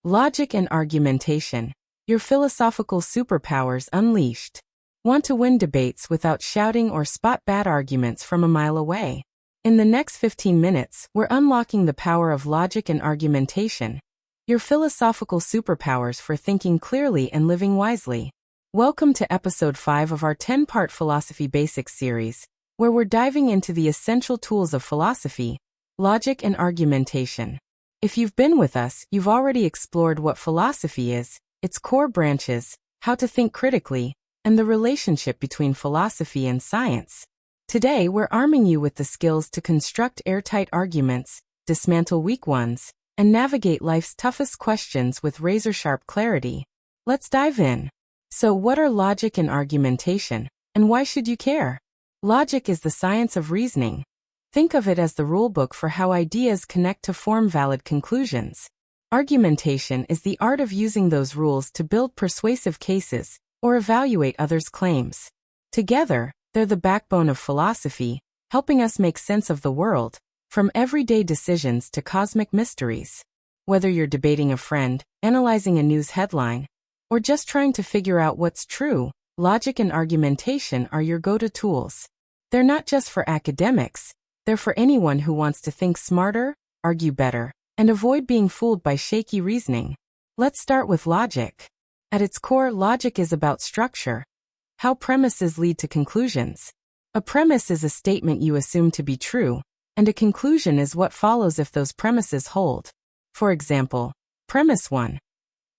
Logic and argumentation. Your philosophical superpowers unleashed. Want to win debates without shouting or spot bad arguments from a mile away? In the next 15 minutes, we're unlocking the power of logic and argumentation. Your philosophical superpowers for thinking clearly and living wisely. Welcome to episode 5 of our 10-part Philosophy Basics series, where we're diving into the essential tools of philosophy, logic and argumentation. If you've been with us, you've already explored what philosophy is, its core branches, how to think critically, and the relationship between philosophy and science. Today, we're arming you with the skills to construct airtight arguments, dismantle weak ones, and navigate life's toughest questions with razor-sharp clarity. Let's dive in. So, what are logic and argumentation, and why should you care? Logic is the science of reasoning. Think of it as the rulebook for how ideas connect to form valid conclusions. Argumentation is the art of using those rules to build persuasive cases or evaluate others' claims. Together, they're the backbone of philosophy, helping us make sense of the world, from everyday decisions to cosmic mysteries. Whether you're debating a friend, analyzing a news headline, or just trying to figure out what's true, logic and argumentation are your go-to tools. They're not just for academics. They're for anyone who wants to think smarter, argue better, and avoid being fooled by shaky reasoning. Let's start with logic. At its core, logic is about structure. How premises lead to conclusions. A premise is a statement you assume to be true, and a conclusion is what follows if those premises hold. For example, premise 1.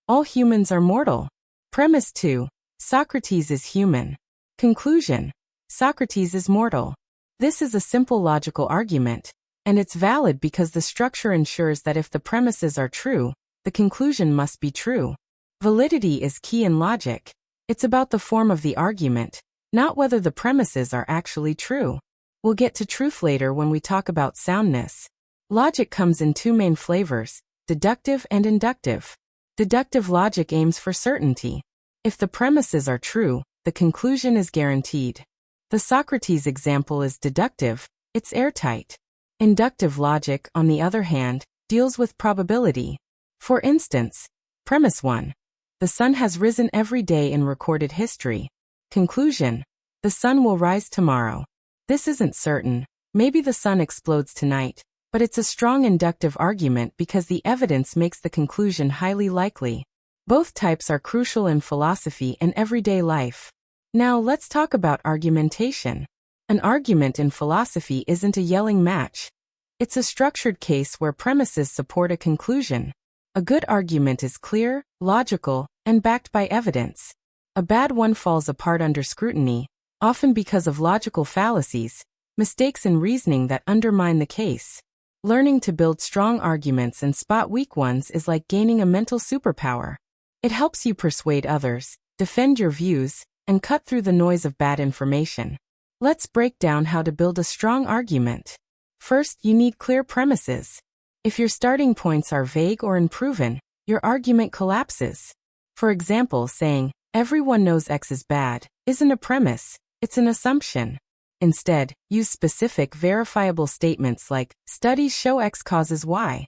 All humans are mortal. Premise 2. Socrates is human. Conclusion. Socrates is mortal. This is a simple logical argument, and it's valid because the structure ensures that if the premises are true, the conclusion must be true. Validity is key in logic. It's about the form of the argument, not whether the premises are actually true. We'll get to truth later when we talk about soundness. Logic comes in two main flavors, deductive and inductive. Deductive logic aims for certainty. If the premises are true, the conclusion is guaranteed. The Socrates example is deductive, it's airtight. Inductive logic, on the other hand, deals with probability. For instance, premise 1. The sun has risen every day in recorded history. Conclusion. The sun will rise tomorrow. This isn't certain. Maybe the sun explodes tonight, but it's a strong inductive argument because the evidence makes the conclusion highly likely. Both types are crucial in philosophy and everyday life. Now let's talk about argumentation. An argument in philosophy isn't a yelling match. It's a structured case where premises support a conclusion. A good argument is clear, logical, and backed by evidence. A bad one falls apart under scrutiny, often because of logical fallacies, mistakes in reasoning that undermine the case. Learning to build strong arguments and spot weak ones is like gaining a mental superpower. It helps you persuade others, defend your views, and cut through the noise of bad information. Let's break down how to build a strong argument. First, you need clear premises. If your starting points are vague or unproven, your argument collapses. For example, saying, "Everyone knows X is bad," isn't a premise, it's an assumption. Instead, use specific, verifiable statements like, "Studies show X causes Y."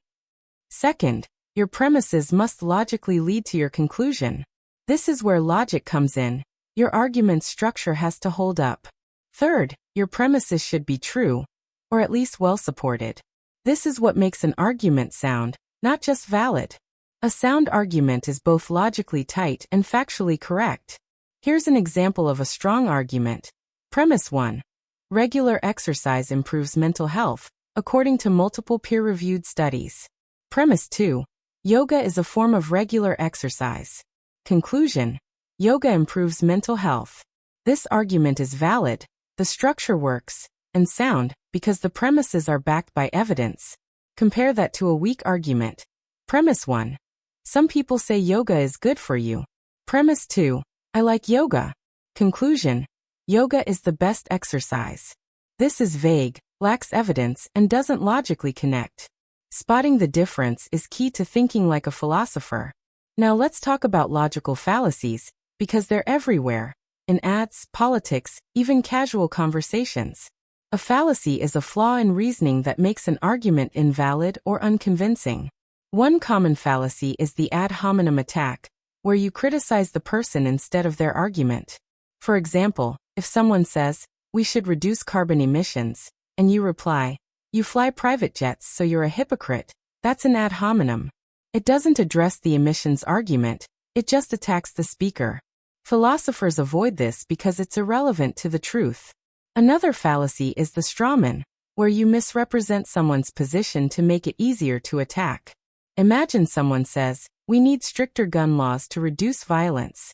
Second, your premises must logically lead to your conclusion. This is where logic comes in. Your argument's structure has to hold up. Third, your premises should be true, or at least well supported. This is what makes an argument sound, not just valid. A sound argument is both logically tight and factually correct. Here's an example of a strong argument. Premise 1. Regular exercise improves mental health, according to multiple peer-reviewed studies. Premise 2. Yoga is a form of regular exercise. Conclusion. Yoga improves mental health. This argument is valid, the structure works, and sound, because the premises are backed by evidence. Compare that to a weak argument. Premise 1. Some people say yoga is good for you. Premise 2. I like yoga. Conclusion. Yoga is the best exercise. This is vague, lacks evidence, and doesn't logically connect. Spotting the difference is key to thinking like a philosopher. Now let's talk about logical fallacies, because they're everywhere, in ads, politics, even casual conversations. A fallacy is a flaw in reasoning that makes an argument invalid or unconvincing. One common fallacy is the ad hominem attack, where you criticize the person instead of their argument. For example, if someone says, "We should reduce carbon emissions," and you reply, "You fly private jets, so you're a hypocrite," that's an ad hominem. It doesn't address the emissions argument, it just attacks the speaker. Philosophers avoid this because it's irrelevant to the truth. Another fallacy is the strawman, where you misrepresent someone's position to make it easier to attack. Imagine someone says, "We need stricter gun laws to reduce violence."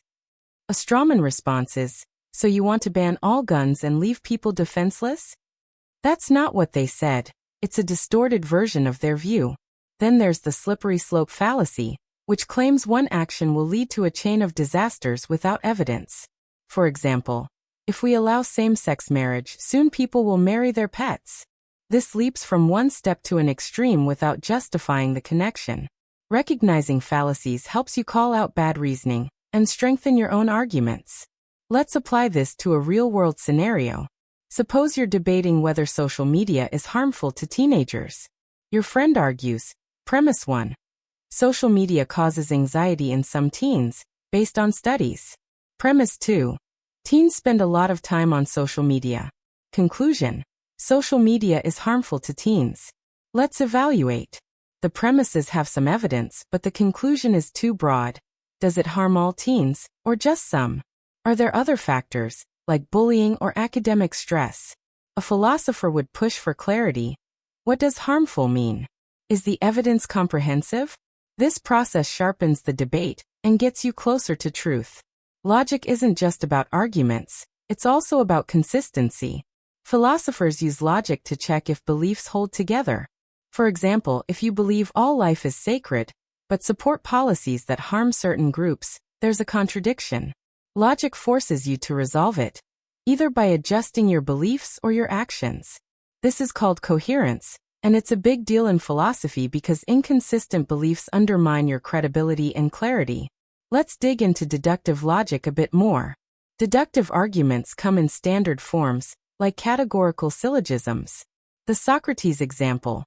A strawman response is, "So you want to ban all guns and leave people defenseless?" That's not what they said. It's a distorted version of their view. Then there's the slippery slope fallacy, which claims one action will lead to a chain of disasters without evidence. For example, if we allow same-sex marriage, soon people will marry their pets. This leaps from one step to an extreme without justifying the connection. Recognizing fallacies helps you call out bad reasoning and strengthen your own arguments. Let's apply this to a real-world scenario. Suppose you're debating whether social media is harmful to teenagers. Your friend argues, Premise 1. Social media causes anxiety in some teens, based on studies. Premise 2. Teens spend a lot of time on social media. Conclusion. Social media is harmful to teens. Let's evaluate. The premises have some evidence, but the conclusion is too broad. Does it harm all teens, or just some? Are there other factors, like bullying or academic stress? A philosopher would push for clarity. What does harmful mean? Is the evidence comprehensive? This process sharpens the debate and gets you closer to truth. Logic isn't just about arguments, it's also about consistency. Philosophers use logic to check if beliefs hold together. For example, if you believe all life is sacred, but support policies that harm certain groups, there's a contradiction. Logic forces you to resolve it, either by adjusting your beliefs or your actions. This is called coherence, and it's a big deal in philosophy because inconsistent beliefs undermine your credibility and clarity. Let's dig into deductive logic a bit more. Deductive arguments come in standard forms, like categorical syllogisms. The Socrates example.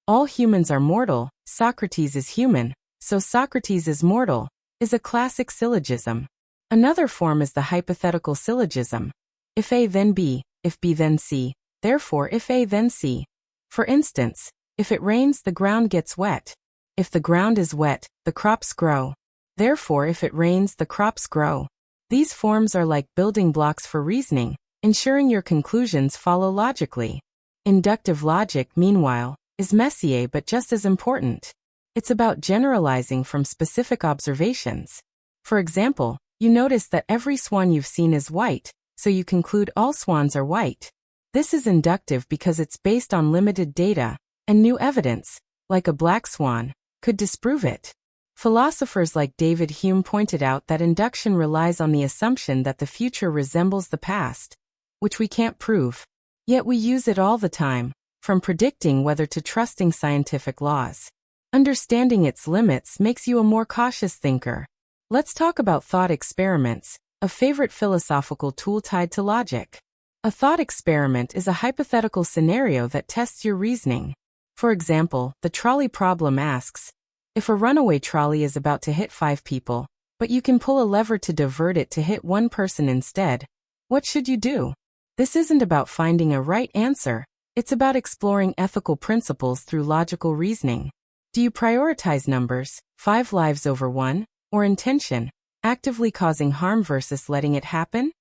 All humans are mortal, Socrates is human, so Socrates is mortal, is a classic syllogism. Another form is the hypothetical syllogism. If A then B, if B then C, therefore if A then C. For instance, if it rains the ground gets wet. If the ground is wet, the crops grow. Therefore if it rains the crops grow. These forms are like building blocks for reasoning, ensuring your conclusions follow logically. Inductive logic, meanwhile, is messier but just as important. It's about generalizing from specific observations. For example, you notice that every swan you've seen is white, so you conclude all swans are white. This is inductive because it's based on limited data, and new evidence, like a black swan, could disprove it. Philosophers like David Hume pointed out that induction relies on the assumption that the future resembles the past, which we can't prove. Yet we use it all the time, from predicting whether to trusting scientific laws. Understanding its limits makes you a more cautious thinker. Let's talk about thought experiments, a favorite philosophical tool tied to logic. A thought experiment is a hypothetical scenario that tests your reasoning. For example, the trolley problem asks, if a runaway trolley is about to hit 5 people, but you can pull a lever to divert it to hit 1 person instead, what should you do? This isn't about finding a right answer, it's about exploring ethical principles through logical reasoning. Do you prioritize numbers, 5 lives over 1, or intention, actively causing harm versus letting it happen?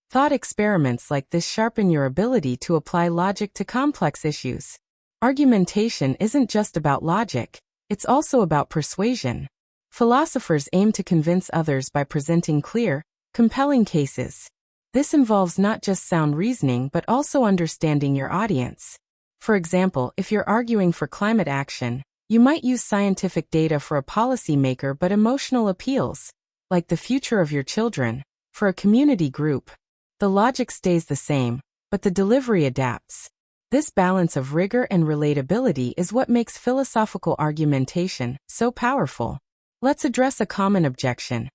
Thought experiments like this sharpen your ability to apply logic to complex issues. Argumentation isn't just about logic, it's also about persuasion. Philosophers aim to convince others by presenting clear, compelling cases. This involves not just sound reasoning but also understanding your audience. For example, if you're arguing for climate action, you might use scientific data for a policymaker but emotional appeals, like the future of your children, for a community group. The logic stays the same, but the delivery adapts. This balance of rigor and relatability is what makes philosophical argumentation so powerful. Let's address a common objection.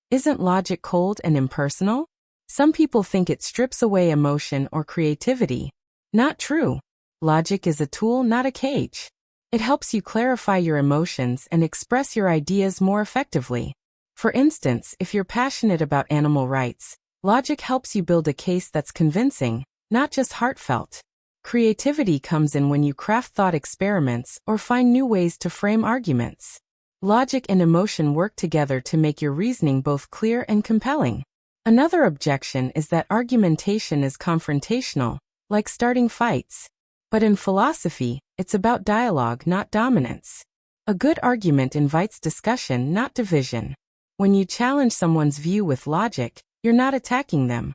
Isn't logic cold and impersonal? Some people think it strips away emotion or creativity. Not true. Logic is a tool, not a cage. It helps you clarify your emotions and express your ideas more effectively. For instance, if you're passionate about animal rights, logic helps you build a case that's convincing, not just heartfelt. Creativity comes in when you craft thought experiments or find new ways to frame arguments. Logic and emotion work together to make your reasoning both clear and compelling. Another objection is that argumentation is confrontational, like starting fights. But in philosophy, it's about dialogue, not dominance. A good argument invites discussion, not division. When you challenge someone's view with logic, you're not attacking them.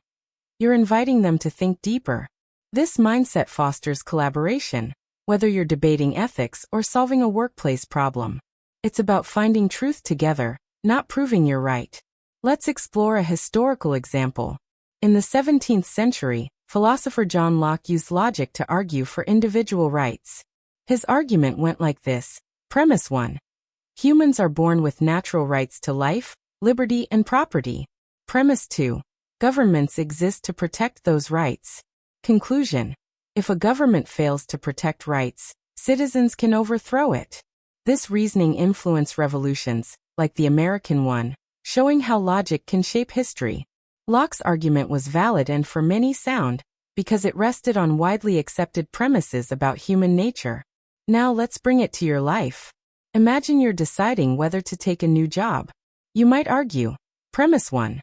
You're inviting them to think deeper. This mindset fosters collaboration, whether you're debating ethics or solving a workplace problem. It's about finding truth together, not proving you're right. Let's explore a historical example. In the 17th century, philosopher John Locke used logic to argue for individual rights. His argument went like this. Premise 1. Humans are born with natural rights to life, liberty, and property. Premise 2. Governments exist to protect those rights. Conclusion. If a government fails to protect rights, citizens can overthrow it. This reasoning influenced revolutions, like the American one, showing how logic can shape history. Locke's argument was valid and for many sound, because it rested on widely accepted premises about human nature. Now let's bring it to your life. Imagine you're deciding whether to take a new job. You might argue, Premise 1.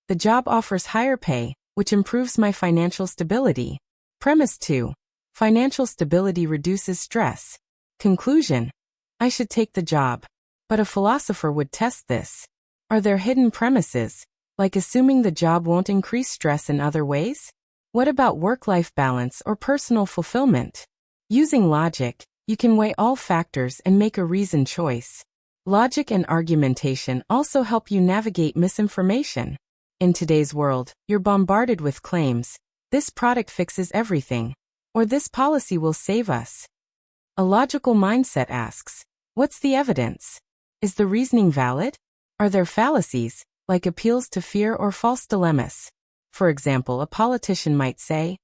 The job offers higher pay, which improves my financial stability. Premise 2. Financial stability reduces stress. Conclusion. I should take the job. But a philosopher would test this. Are there hidden premises, like assuming the job won't increase stress in other ways? What about work-life balance or personal fulfillment? Using logic, you can weigh all factors and make a reasoned choice. Logic and argumentation also help you navigate misinformation. In today's world, you're bombarded with claims, this product fixes everything, or this policy will save us. A logical mindset asks, what's the evidence? Is the reasoning valid? Are there fallacies, like appeals to fear or false dilemmas? For example, a politician might say,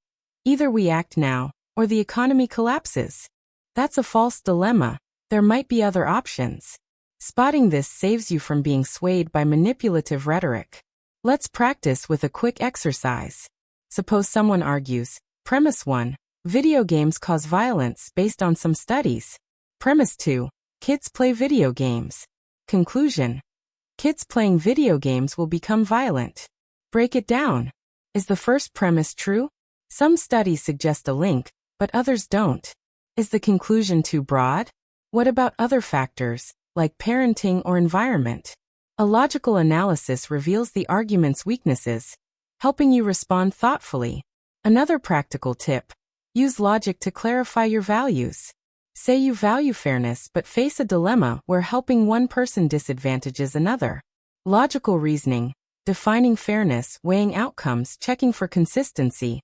either we act now, or the economy collapses. That's a false dilemma. There might be other options. Spotting this saves you from being swayed by manipulative rhetoric. Let's practice with a quick exercise. Suppose someone argues, Premise 1. Video games cause violence based on some studies. Premise 2. Kids play video games. Conclusion. Kids playing video games will become violent. Break it down. Is the first premise true? Some studies suggest a link, but others don't. Is the conclusion too broad? What about other factors, like parenting or environment? A logical analysis reveals the argument's weaknesses, helping you respond thoughtfully. Another practical tip. Use logic to clarify your values. Say you value fairness but face a dilemma where helping one person disadvantages another. Logical reasoning, defining fairness, weighing outcomes, checking for consistency,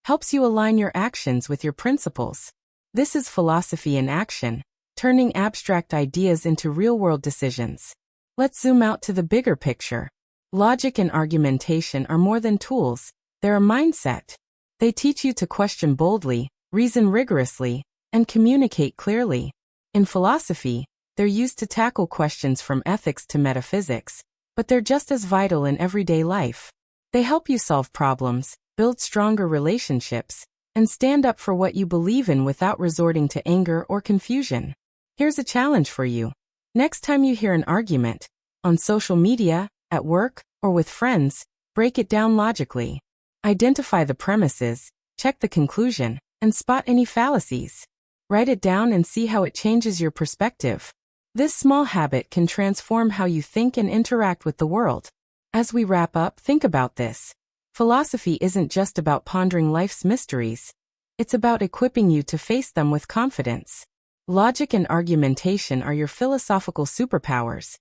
helps you align your actions with your principles. This is philosophy in action, turning abstract ideas into real-world decisions. Let's zoom out to the bigger picture. Logic and argumentation are more than tools, they're a mindset. They teach you to question boldly, reason rigorously, and communicate clearly. In philosophy, they're used to tackle questions from ethics to metaphysics, but they're just as vital in everyday life. They help you solve problems, build stronger relationships, and stand up for what you believe in without resorting to anger or confusion. Here's a challenge for you. Next time you hear an argument, on social media, at work, or with friends, break it down logically. Identify the premises, check the conclusion, and spot any fallacies. Write it down and see how it changes your perspective. This small habit can transform how you think and interact with the world. As we wrap up, think about this. Philosophy isn't just about pondering life's mysteries. It's about equipping you to face them with confidence. Logic and argumentation are your philosophical superpowers,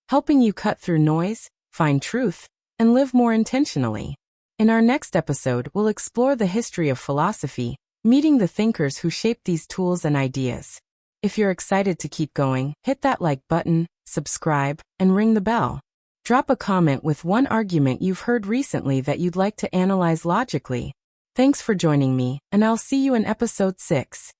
helping you cut through noise, find truth, and live more intentionally. In our next episode, we'll explore the history of philosophy, meeting the thinkers who shaped these tools and ideas. If you're excited to keep going, hit that like button, subscribe, and ring the bell. Drop a comment with one argument you've heard recently that you'd like to analyze logically. Thanks for joining me, and I'll see you in episode 6.